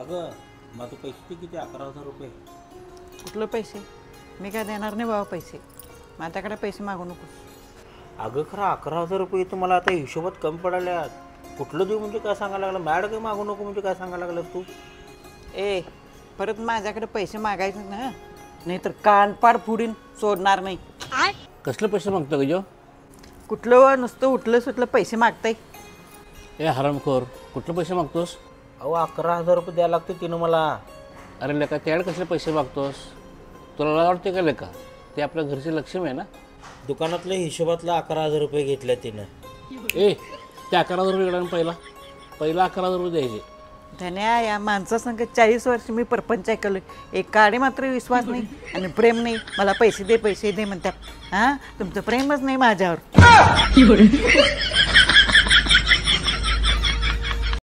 अगं मग तू पैसे ते किती 11,000 रुपये? कुठलं पैसे? मी काय देणार नाही बाबा पैसे. माझ्याकडे पैसे मागू नकोस. अगं खरं 11,000 रुपये तुम्हाला आता हिशोबात कमी पडाल्यात. कुठलं देऊ म्हणजे काय सांगायला लागलं? मॅड काही मागू नको म्हणजे काय सांगायला लागलं तू? ए परत माझ्याकडे पैसे मागायचे ना, नाहीतर कानपाड फुडीन सोडणार नाही. कसले पैसे मागतो का जो? कुठलं नुसतं उठलं सुटलं पैसे मागताय. ए हरामखोर, कुठले पैसे मागतोस? अहो 11,000 रुपये द्यायला लागते तिनं मला. अरे लेका त्याकडे कसले पैसे मागतोस? तुला वाटते का लेका ते आपल्या घरची लक्ष्मी आहे ना? दुकानातल्या हिशोबातला 11,000 रुपये घेतल्या तिनं. ए ते 11,000 रुपये इकडं पहिला 11,000 रुपये द्यायचे. धन्या या माणसासंग 40 वर्ष मी परपंच ऐकलं. एक काडे मात्र विश्वास नाही आणि प्रेम नाही. मला पैसे दे म्हणतात. हां तुमचं प्रेमच नाही माझ्यावर.